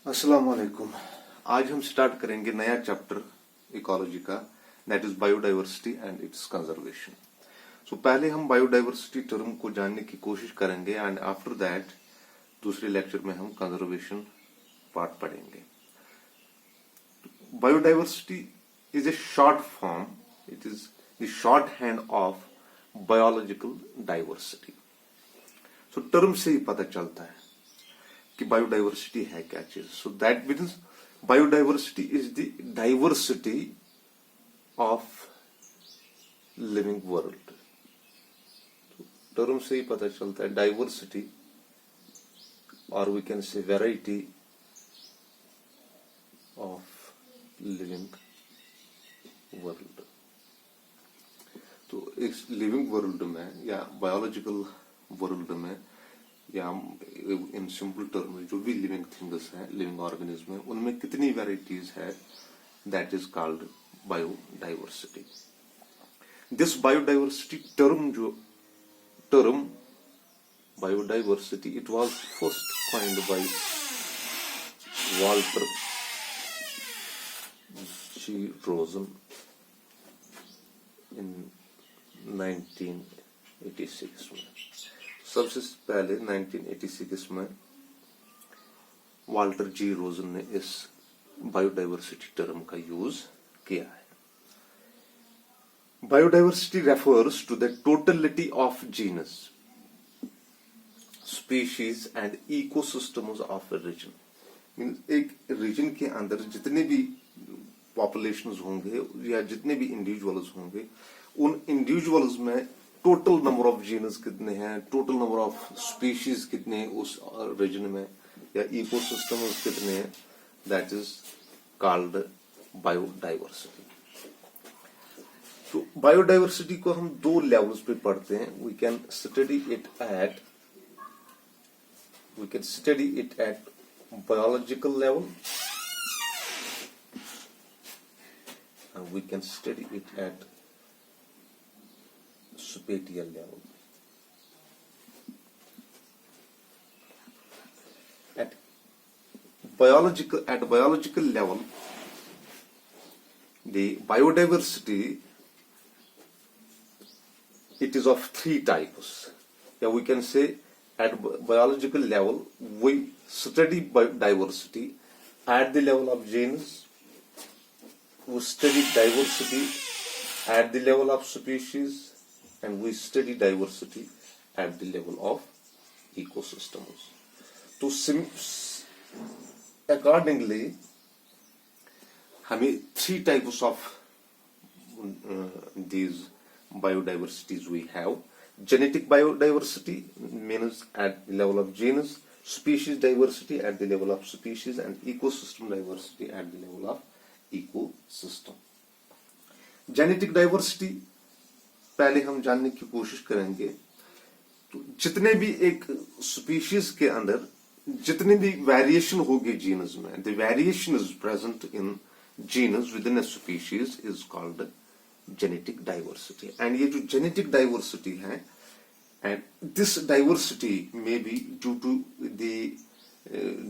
अस्सलाम वालेकुम। आज हम स्टार्ट करेंगे नया चैप्टर इकोलॉजी का, that is biodiversity and its conservation. So पहले हम बायोडाइवर्सिटी टर्म को जानने की कोशिश करेंगे एंड आफ्टर दैट दूसरे लेक्चर में हम कंजर्वेशन पार्ट पढ़ेंगे। Biodiversity is a short form, it is the short hand of biological diversity. So term से ही पता चलता है कि बायोडाइवर्सिटी है क्या चीज। So that means biodiversity is the diversity of living world. Term से ही पता चलता है डाइवर्सिटी, और we can say variety of living world. तो इस लिविंग वर्ल्ड में या बायोलॉजिकल वर्ल्ड में या इन सिंपल टर्म जो भी लिविंग थिंग्स है, लिविंग ऑर्गेनिज्म है, उनमें कितनी वैरायटीज है, that is called biodiversity. This biodiversity term biodiversity, it was first coined by Walter G Rosen in 1986 में। सबसे पहले 1986 में वाल्टर जी रोजन ने इस बायोडाइवर्सिटी टर्म का यूज किया है। Biodiversity refers to the totality of genes, species and ecosystems of a region. Means एक रीजन के अंदर जितने भी पॉपुलेशंस होंगे या जितने भी इंडिविजुअल्स होंगे, उन इंडिविजुअल्स में टोटल नंबर ऑफ जीनस कितने हैं, टोटल नंबर ऑफ स्पीशीज कितने हैं उस रीजन में, या इकोसिस्टम्स कितने हैं, दैट इज कॉल्ड बायोडाइवर्सिटी। तो बायोडाइवर्सिटी को हम दो लेवल्स पे पढ़ते हैं। We can study it at biological level and we can study it at spatial level. At biological level, the biodiversity, it is of three types. Yeah, we can say at biological level we study biodiversity at the level of genus. We study diversity at the level of species, and we study diversity at the level of ecosystems. So accordingly, हमें three types of these biodiversities we have. Genetic biodiversity means at the level of genus, species diversity at the level of species, and ecosystem diversity at the level of ecosystem. Genetic diversity पहले हम जानने की कोशिश करेंगे। तो जितने भी एक स्पीशीज के अंदर जितने भी वेरिएशन होगी जीनस में, the variation is present in genes within a species is called genetic diversity. And ये जो जेनेटिक डाइवर्सिटी है, and this diversity may be due to the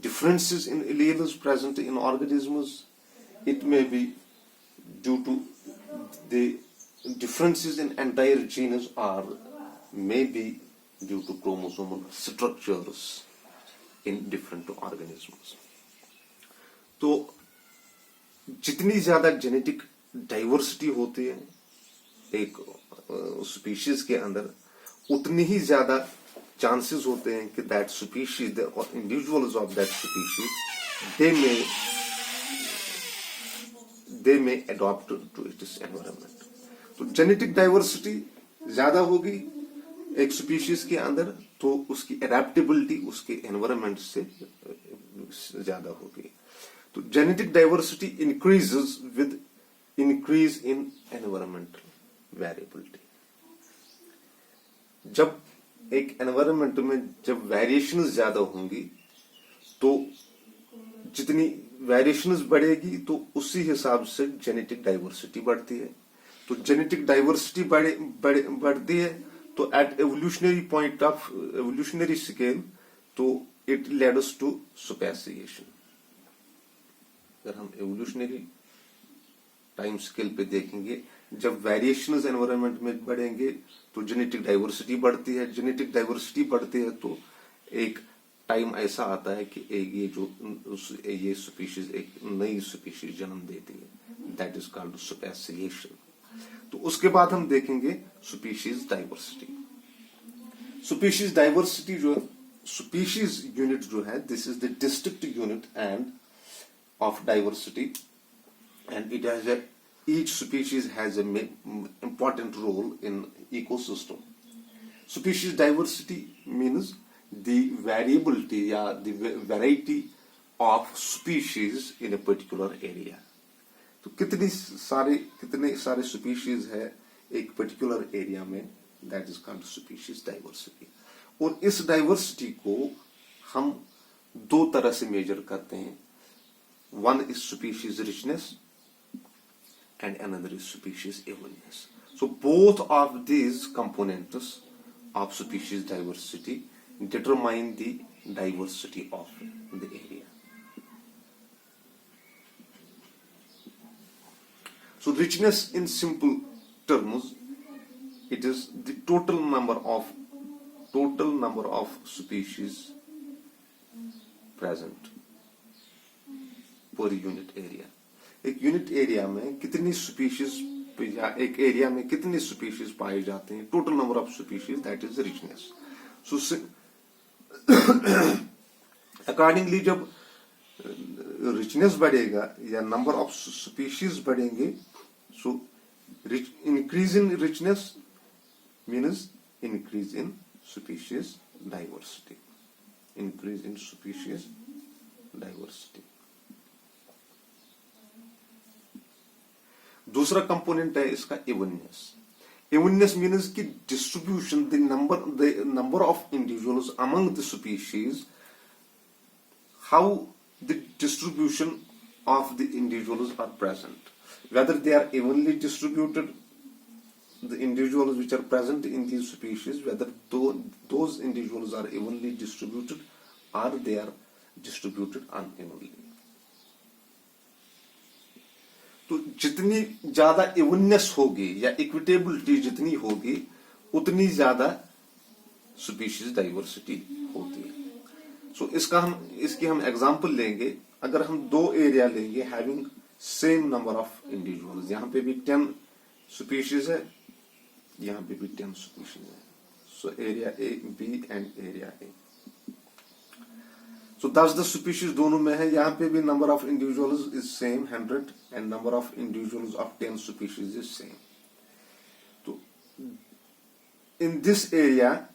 differences in alleles present in organisms. It may be due to the differences in entire genus, or may be due to chromosomal structures in different organisms. तो जितनी ज्यादा genetic diversity होती है एक species के अंदर, उतनी ही ज्यादा चांसेस होते हैं कि दैट स्पीशीज और individuals of that species they may adopt to its environment. तो जेनेटिक डाइवर्सिटी ज्यादा होगी एक स्पीशीज के अंदर, तो उसकी एडेप्टेबिलिटी उसके एनवायरनमेंट से ज्यादा होगी। तो genetic diversity increases with increase in environmental variability. जब एक एनवायरनमेंट में जब वेरिएशंस ज्यादा होंगी, तो जितनी वेरिएशंस बढ़ेगी तो उसी हिसाब से जेनेटिक डाइवर्सिटी बढ़ती है। तो जेनेटिक डाइवर्सिटी बढ़ती है तो at evolutionary point of evolutionary scale, तो इट लेड्स टू स्पेसिएशन। अगर हम एवोल्यूशनरी टाइम स्केल पे देखेंगे, जब वेरिएशंस एनवायरनमेंट में बढ़ेंगे तो जेनेटिक डाइवर्सिटी बढ़ती है, जेनेटिक डाइवर्सिटी बढ़ती है तो एक टाइम ऐसा आता है कि ये स्पीशीज एक नई स्पीशीज जन्म देती है, दैट इज कॉल्ड स्पेसिएशन। तो उसके बाद हम देखेंगे स्पीशीज डाइवर्सिटी। स्पीशीज डाइवर्सिटी जो स्पीशीज यूनिट जो है, this is the district unit end of diversity and it has each species has a important role in ecosystem. Species diversity means the variability या the variety of species in a particular area. तो कितने सारे species है एक particular area में, that is called species diversity. और इस diversity को हम दो तरह से measure करते हैं. One is species richness and another is species evenness. So both of these components of species diversity determine the diversity of the area. So richness in simple terms, it is the total number of species present per unit area. एक unit area में कितनी species या एक area में कितनी species पाए जाते हैं, total number of species, that is richness. So accordingly जब रिचनेस बढ़ेगा या नंबर ऑफ स्पीशीज बढ़ेंगे, so increase in richness means increase in species diversity. Increase in species diversity. दूसरा कंपोनेंट है इसका इवननेस. इवननेस मीन्स कि distribution, the number of individuals among the species, how the distribution of the individuals are present, whether they are evenly distributed, the individuals which are present in these species, whether those individuals are evenly distributed और they are distributed unevenly. तो जितनी ज्यादा evenness होगी या इक्विटेबिलिटी जितनी होगी उतनी ज्यादा स्पीशीज डाइवर्सिटी होती है. सो इसकी हम एग्जांपल लेंगे. अगर हम दो एरिया लेंगे having same number of individuals, यहां पे भी 10 स्पीशीज है, यहां पे भी 10 स्पीशीज है. So area A B and area A. So 10 species दोनों में है. यहाँ पे भी number of individuals is same 100 and number of individuals of 10 species is same. तो in this area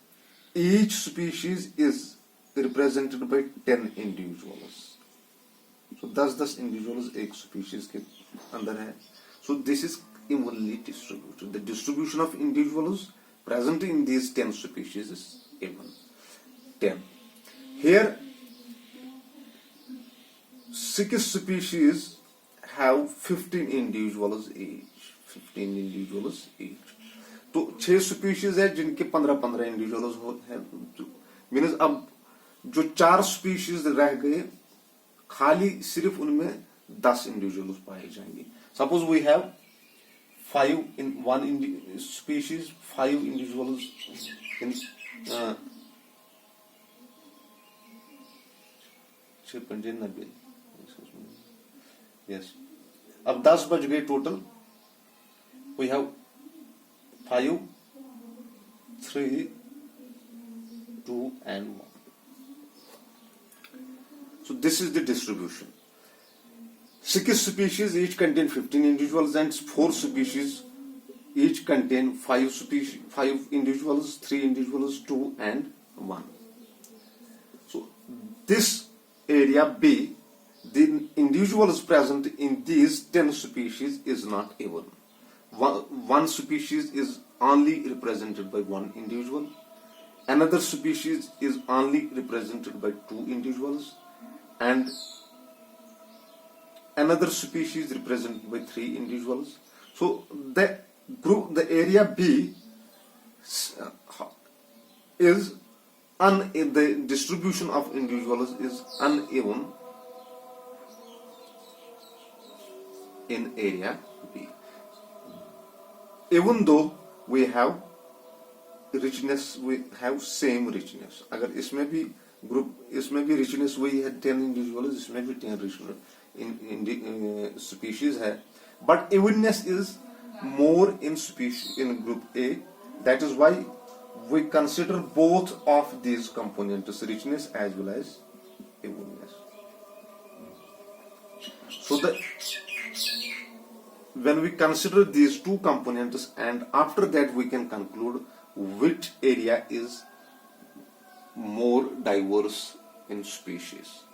each species is represented by 10 individuals. So 10 individuals एक species के अंदर है. So this is evenly distributed. The distribution of individuals present in these 10 species is even 10. Here 6 species have 15 individuals each. 15 individuals each. तो 6 species है जिनके 15-15 individuals हैं. Means अब जो 4 स्पीशीज रह गए, खाली सिर्फ उनमें 10 इंडिविजुअल्स पाए जाएंगे. Suppose we have 5 in one species, 5 individuals in 6.90. Yes. अब 10 बच गए total. We have 5, 3, 2 and 1. So this is the distribution. 6 species each contain 15 individuals and 4 species each contain 5 individuals, 3 individuals, 2 and 1. So this area B, the individuals present in these 10 species is not even. One species is only represented by 1 individual. Another species is only represented by 2 individuals, and another species represented by 3 individuals. So the area B is the distribution of individuals is uneven in area B. Even though we have richness, we have same richness. अगर इसमें भी group, इसमें भी richness वही है 10 individuals, इसमें भी 10 richness in species है, but evenness is more in species in group A. That is why we consider both of these components, richness as well as evenness. So when we consider these two components, and after that we can conclude which area is more diverse in species.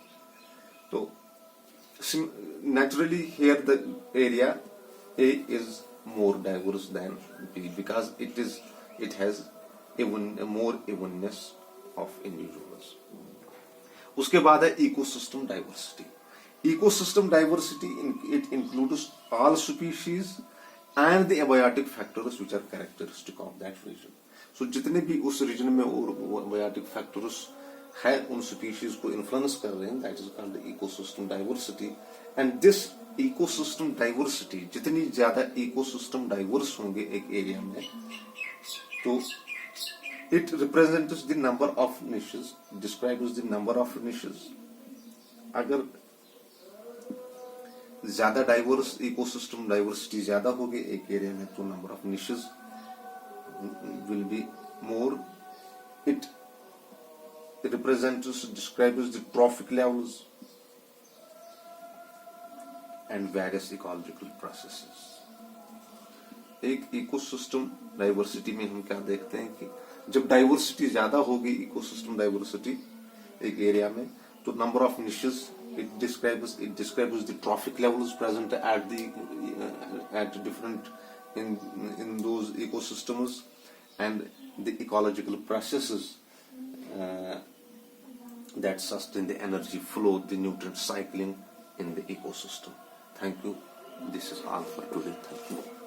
So naturally here the area A is more diverse than B because it has more evenness of individuals. उसके बाद है ecosystem diversity. Ecosystem diversity it includes all species and the abiotic factors which are characteristic of that region. So जितने भी उस region में abiotic factors है उन species को influence कर रहे हैं, that is called the ecosystem diversity. And this ecosystem diversity, जितनी ज़्यादा ecosystem diverse होंगे एक area में, तो it represents the number of niches, describes the number of niches. अगर ज़्यादा diverse ecosystem diversity ज़्यादा होगी एक area में, तो number of niches will be more. It represents, describes the trophic levels and various ecological processes. एक ecosystem diversity में हम क्या देखते हैं कि जब डाइवर्सिटी ज्यादा होगी, इकोसिस्टम डाइवर्सिटी एक एरिया में, तो number of niches it describes the trophic levels present at different in those ecosystems and the ecological processes that sustain the energy flow, the nutrient cycling in the ecosystem. Thank you. This is all for today. Thank you.